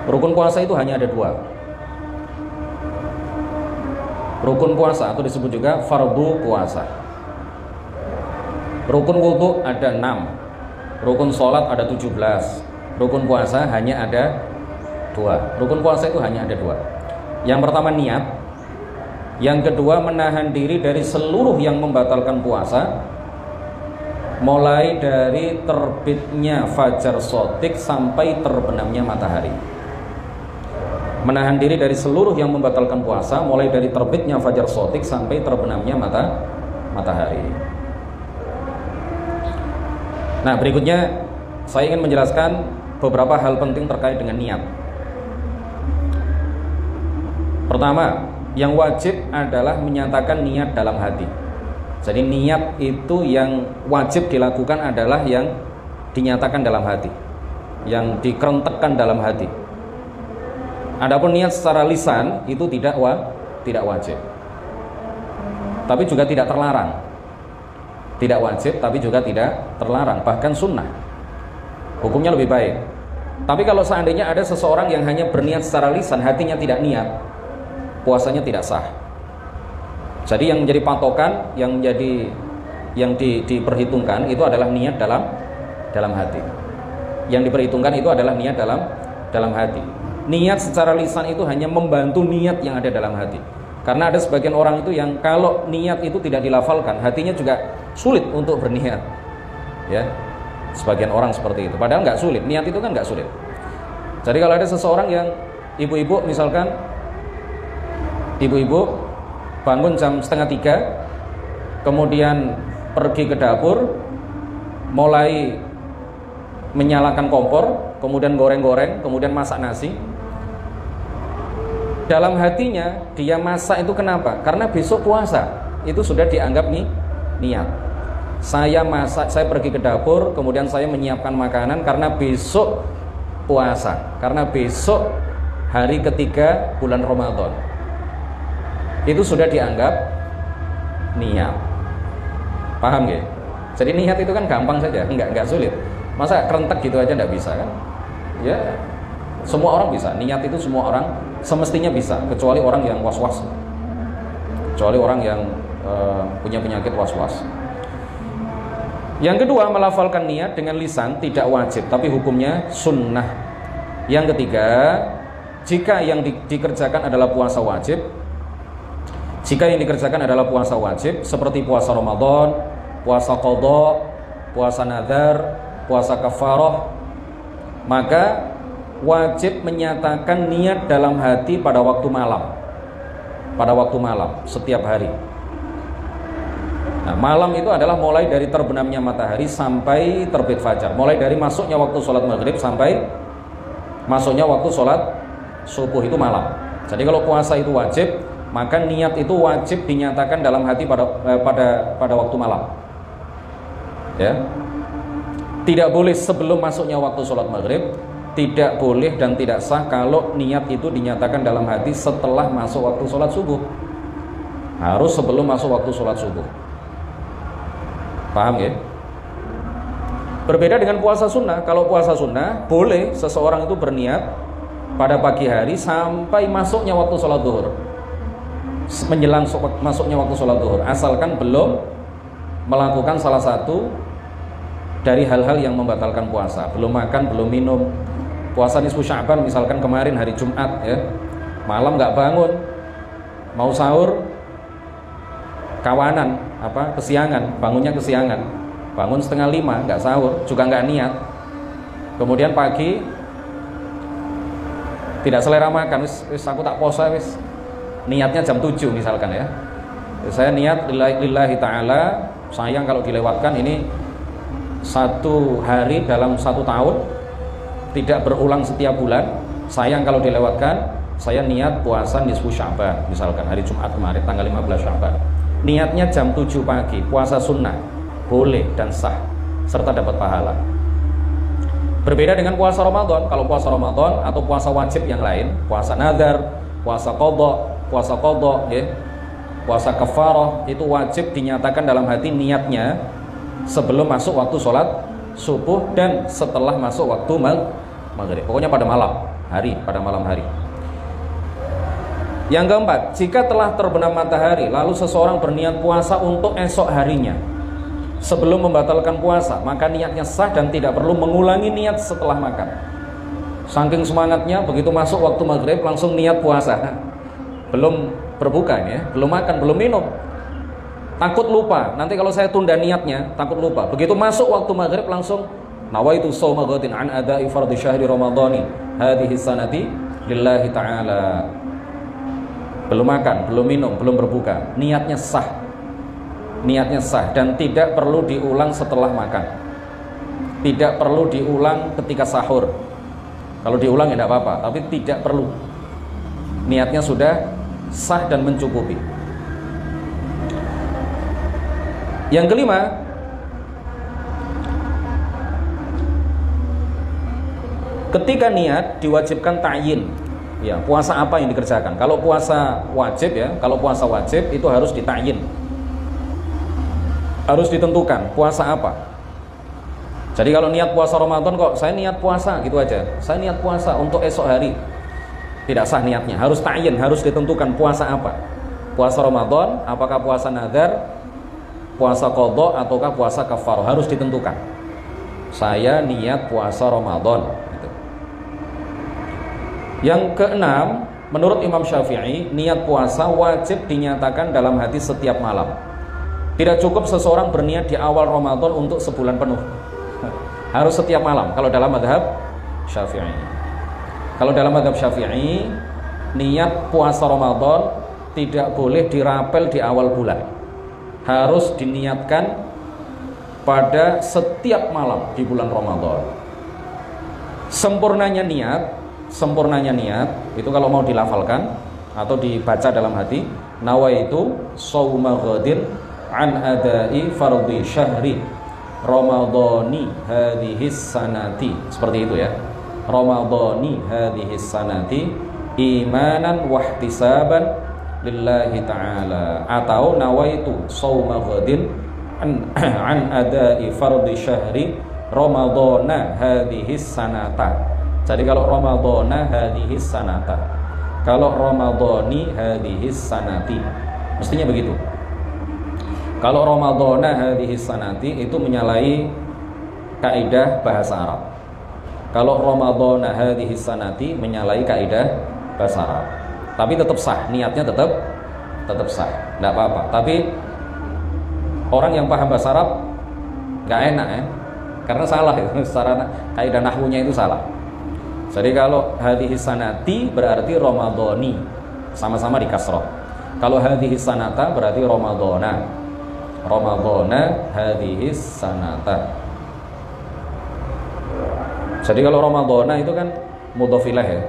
Rukun puasa itu hanya ada dua. Rukun puasa atau disebut juga fardu puasa. Rukun wudhu ada 6, rukun sholat ada 17, rukun puasa hanya ada 2. Rukun puasa itu hanya ada 2. Yang pertama niat, yang kedua menahan diri dari seluruh yang membatalkan puasa, mulai dari terbitnya fajar shadiq sampai terbenamnya matahari. Menahan diri dari seluruh yang membatalkan puasa, mulai dari terbitnya fajar shadiq sampai terbenamnya matahari. Nah, berikutnya saya ingin menjelaskan beberapa hal penting terkait dengan niat. Pertama, yang wajib adalah menyatakan niat dalam hati. Jadi niat itu yang wajib dilakukan adalah yang dinyatakan dalam hati, yang dikerentekkan dalam hati. Adapun niat secara lisan itu tidak wajib, tapi juga tidak terlarang. Tidak wajib, tapi juga tidak terlarang, bahkan sunnah. Hukumnya lebih baik. Tapi kalau seandainya ada seseorang yang hanya berniat secara lisan, hatinya tidak niat, puasanya tidak sah. Jadi yang menjadi patokan, yang diperhitungkan itu adalah niat dalam hati. Yang diperhitungkan itu adalah niat dalam hati. Niat secara lisan itu hanya membantu niat yang ada dalam hati. Karena ada sebagian orang itu yang kalau niat itu tidak dilafalkan, hatinya juga sulit untuk berniat. Ya, sebagian orang seperti itu. Padahal nggak sulit, niat itu kan nggak sulit. Jadi kalau ada seseorang yang ibu-ibu misalkan, ibu-ibu bangun jam 2:30, kemudian pergi ke dapur, mulai menyalakan kompor, kemudian goreng-goreng, kemudian masak nasi. Dalam hatinya dia masak itu kenapa? Karena besok puasa. Itu sudah dianggap niat. Saya masak, saya pergi ke dapur, kemudian saya menyiapkan makanan karena besok puasa, karena besok hari ketiga bulan Ramadan. Itu sudah dianggap niat. Paham ya? Jadi niat itu kan gampang saja, enggak sulit. Masa kerentek gitu aja enggak bisa kan? Ya, semua orang bisa. Niat itu semua orang semestinya bisa, kecuali orang yang was-was. Kecuali orang yang punya penyakit was-was. Yang kedua, melafalkan niat dengan lisan tidak wajib, tapi hukumnya sunnah. Yang ketiga, jika yang dikerjakan adalah puasa wajib, seperti puasa Ramadan, puasa qadha, puasa nadar, puasa kafarah, maka wajib menyatakan niat dalam hati pada waktu malam. Pada waktu malam setiap hari. Nah, malam itu adalah mulai dari terbenamnya matahari sampai terbit fajar. Mulai dari masuknya waktu sholat maghrib sampai masuknya waktu sholat subuh itu malam. Jadi kalau puasa itu wajib, maka niat itu wajib dinyatakan dalam hati pada waktu malam. Ya. Tidak boleh sebelum masuknya waktu sholat maghrib, tidak boleh dan tidak sah kalau niat itu dinyatakan dalam hati setelah masuk waktu sholat subuh. Harus sebelum masuk waktu sholat subuh. Paham ya? Berbeda dengan puasa sunnah. Kalau puasa sunnah, boleh seseorang itu berniat pada pagi hari sampai masuknya waktu sholat zuhur, menjelang masuknya waktu sholat zuhur, asalkan belum melakukan salah satu dari hal-hal yang membatalkan puasa. Belum makan, belum minum. Puasa nisfu Sya'ban misalkan kemarin hari Jumat ya, malam nggak bangun, mau sahur kawanan, kesiangan, bangunnya kesiangan, bangun 4:30 nggak sahur, juga nggak niat. Kemudian pagi tidak selera makan, wis aku tak puasa wis, niatnya jam 7 misalkan ya, saya niat lillahi ta'ala, sayang kalau dilewatkan, ini satu hari dalam 1 tahun, tidak berulang setiap bulan, sayang kalau dilewatkan, saya niat puasa nisfu Sya'ban misalkan hari Jumat kemarin tanggal 15 Sya'ban, niatnya jam 7 pagi, puasa sunnah, boleh dan sah, serta dapat pahala. Berbeda dengan puasa Ramadan. Kalau puasa Ramadan atau puasa wajib yang lain, puasa nadar, puasa qadha, ya, puasa kafarah, itu wajib dinyatakan dalam hati niatnya sebelum masuk waktu sholat subuh dan setelah masuk waktu maghrib. Pokoknya pada malam hari, pada malam hari. Yang keempat, jika telah terbenam matahari lalu seseorang berniat puasa untuk esok harinya sebelum membatalkan puasa, maka niatnya sah dan tidak perlu mengulangi niat setelah makan. Saking semangatnya, begitu masuk waktu maghrib langsung niat puasa. Belum berbuka ya, belum makan, belum minum. Takut lupa, nanti kalau saya tunda niatnya, takut lupa. Begitu masuk waktu maghrib langsung nawaitu shauma ghadin an ada'i fardhi syahri ramadhani hadhihi sanati lillahi ta'ala. Belum makan, belum minum, belum berbuka, niatnya sah. Niatnya sah dan tidak perlu diulang setelah makan. Tidak perlu diulang ketika sahur. Kalau diulang ya tidak apa-apa, tapi tidak perlu. Niatnya sudah sah dan mencukupi. Yang kelima, ketika niat diwajibkan ta'yin. Ya, puasa apa yang dikerjakan? Kalau puasa wajib ya, kalau puasa wajib itu harus ditakyin. Harus ditentukan puasa apa. Jadi kalau niat puasa Ramadan kok saya niat puasa gitu aja. Saya niat puasa untuk esok hari. Tidak sah niatnya, harus takyin, harus ditentukan puasa apa. Puasa Ramadan, apakah puasa nazar, puasa qadha ataukah puasa kafarah, harus ditentukan. Saya niat puasa Ramadan. Yang keenam, menurut Imam Syafi'i, niat puasa wajib dinyatakan dalam hati setiap malam. Tidak cukup seseorang berniat di awal Ramadan untuk sebulan penuh. Harus setiap malam, kalau dalam mazhab Syafi'i. Kalau dalam mazhab Syafi'i, niat puasa Ramadan tidak boleh dirapel di awal bulan. Harus diniatkan pada setiap malam di bulan Ramadan. Sempurnanya niat itu kalau mau dilafalkan atau dibaca dalam hati, nawaitu shauma ghadin an ada'i fardhi syahri ramadhani hadhihi sanati, seperti itu ya, ramadhani hadhihi sanati imanan wa ihtisaban lillahi ta'ala, atau nawaitu shauma ghadin an ada'i fardhi syahri ramadhana hadhihi sanata. Jadi kalau Ramadhana hadhihi sanata, kalau Ramadhani hadhihi sanati, mestinya begitu. Kalau Ramadhana hadhihi sanati itu menyalahi kaidah bahasa Arab. Kalau Ramadhana hadhihi sanati menyalahi kaidah bahasa Arab. Tapi tetap sah, niatnya tetap sah, tidak apa-apa. Tapi orang yang paham bahasa Arab nggak enak ya, karena salah itu, secara kaidah nahwunya itu salah. Jadi kalau hadhihi sanati berarti Ramadhani, sama-sama di kasroh. Kalau hadhihi sanata berarti Ramadhana. Ramadhana hadhihi sanata. Jadi kalau Ramadhana itu kan mudhofilah ya.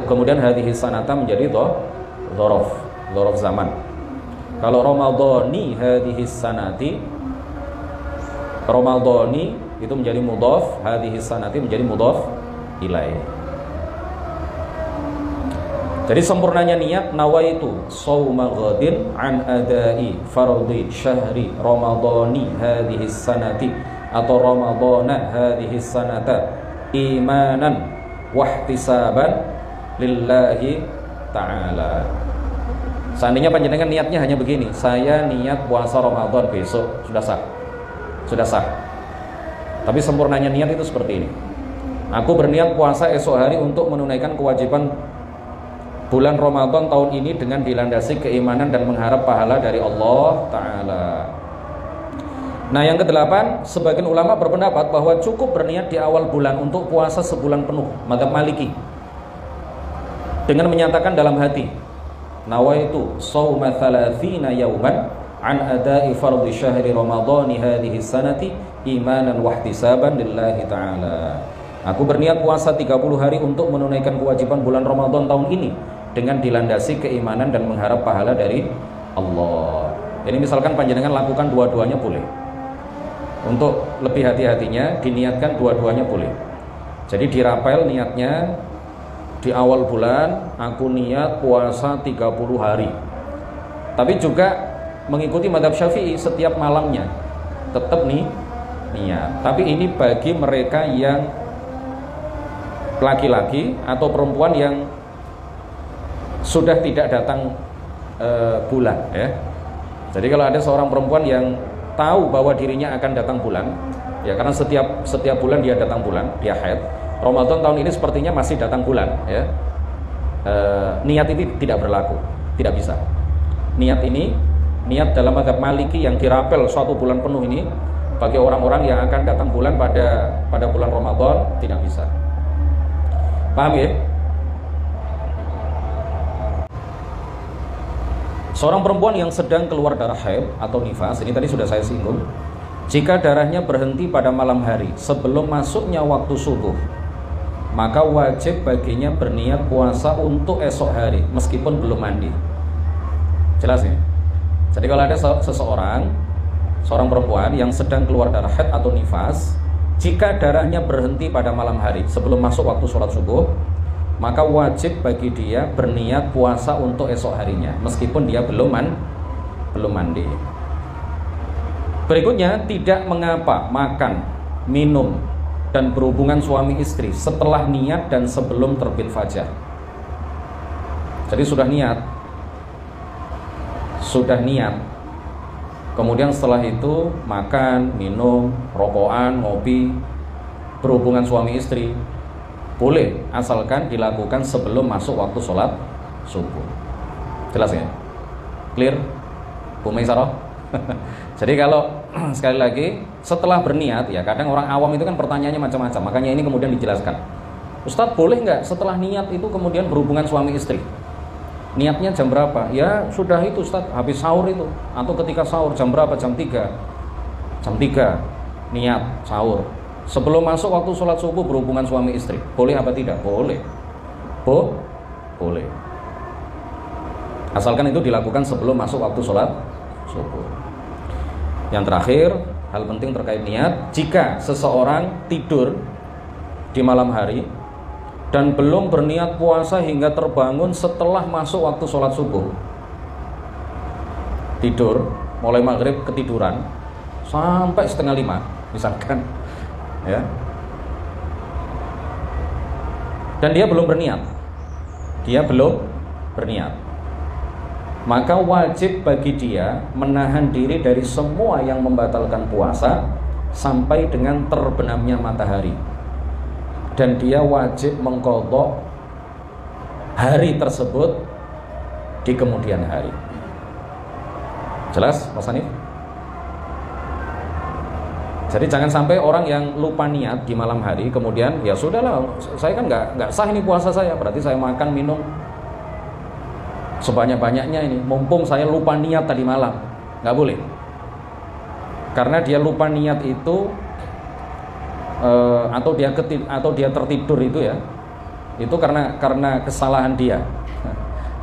Kemudian hadhihi sanata menjadi dhorof zaman. Kalau Ramadhani hadhihi sanati, Ramadhani itu menjadi mudhof, hadhihi sanati menjadi mudhof ilaih. Jadi sempurnanya niat nawaitu shauma ghadin an ada'i fardhi syahri ramadhani hadhihi sanati atau ramadhana hadhihi sanata imanan wa ihtisaban lillahi ta'ala. Seandainya panjenengan niatnya hanya begini, saya niat puasa Ramadan besok, sudah sah. Sudah sah. Tapi sempurnanya niat itu seperti ini. Aku berniat puasa esok hari untuk menunaikan kewajiban bulan Ramadan tahun ini dengan dilandasi keimanan dan mengharap pahala dari Allah Ta'ala. Nah yang kedelapan, sebagian ulama berpendapat bahwa cukup berniat di awal bulan untuk puasa sebulan penuh, mazhab Maliki, dengan menyatakan dalam hati, nawaitu shauma 30 yauman an ada'i fardhi syahri ramadhani hadhihi sanati imanan wa ihtisaban lillahi ta'ala. Aku berniat puasa 30 hari untuk menunaikan kewajiban bulan Ramadan tahun ini dengan dilandasi keimanan dan mengharap pahala dari Allah. Jadi misalkan panjenengan lakukan dua-duanya boleh. Untuk lebih hati-hatinya diniatkan dua-duanya boleh. Jadi dirapel niatnya di awal bulan aku niat puasa 30 hari. Tapi juga mengikuti mazhab Syafi'i setiap malamnya tetap nih niat. Tapi ini bagi mereka yang laki-laki atau perempuan yang sudah tidak datang bulan ya. Jadi kalau ada seorang perempuan yang tahu bahwa dirinya akan datang bulan, ya karena setiap bulan dia datang bulan, dia haid. Ramadan tahun ini sepertinya masih datang bulan ya. Niat ini tidak berlaku, tidak bisa. Niat dalam mazhab Maliki yang dirapel suatu bulan penuh ini bagi orang-orang yang akan datang bulan pada bulan Ramadan tidak bisa. Paham ya? Seorang perempuan yang sedang keluar darah haid atau nifas, ini tadi sudah saya singgung, jika darahnya berhenti pada malam hari sebelum masuknya waktu subuh, maka wajib baginya berniat puasa untuk esok hari meskipun belum mandi. Jelas ya? Jadi kalau ada seorang perempuan yang sedang keluar darah haid atau nifas, jika darahnya berhenti pada malam hari sebelum masuk waktu sholat subuh, maka wajib bagi dia berniat puasa untuk esok harinya meskipun dia belum mandi. Berikutnya, tidak mengapa makan, minum, dan berhubungan suami istri setelah niat dan sebelum terbit fajar. Jadi sudah niat, kemudian setelah itu makan, minum, rokokan, ngopi, berhubungan suami istri boleh, asalkan dilakukan sebelum masuk waktu sholat subuh. Jelas ya? Clear? Bu Maisarah? Jadi kalau sekali lagi setelah berniat, ya kadang orang awam itu kan pertanyaannya macam-macam, makanya ini kemudian dijelaskan. Ustadz, boleh nggak setelah niat itu kemudian berhubungan suami istri? Niatnya jam berapa? Ya sudah itu Ustadz, habis sahur itu, atau ketika sahur jam berapa? Jam 3 niat sahur. Sebelum masuk waktu sholat subuh berhubungan suami istri, boleh apa tidak? Boleh. Boleh. Asalkan itu dilakukan sebelum masuk waktu sholat subuh. Yang terakhir, hal penting terkait niat, jika seseorang tidur di malam hari dan belum berniat puasa hingga terbangun setelah masuk waktu sholat subuh, tidur mulai maghrib ketiduran sampai 4:30 misalkan ya, dan dia belum berniat, maka wajib bagi dia menahan diri dari semua yang membatalkan puasa sampai dengan terbenamnya matahari, dan dia wajib mengqadha hari tersebut di kemudian hari. Jelas Mas Hanif? Jadi jangan sampai orang yang lupa niat di malam hari kemudian ya sudahlah, saya kan nggak sah ini puasa saya, berarti saya makan minum sebanyak-banyaknya ini, mumpung saya lupa niat tadi malam. Nggak boleh, karena dia lupa niat itu atau dia tertidur itu ya, itu karena kesalahan dia.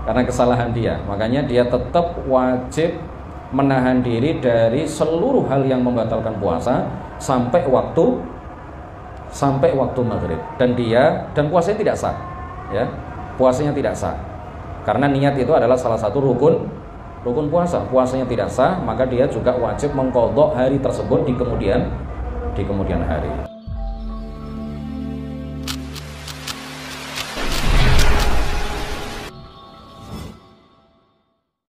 Karena kesalahan dia, makanya dia tetap wajib menahan diri dari seluruh hal yang membatalkan puasa sampai waktu maghrib, dan puasanya tidak sah ya, puasanya tidak sah karena niat itu adalah salah satu rukun puasanya tidak sah, maka dia juga wajib mengqadha hari tersebut di kemudian hari.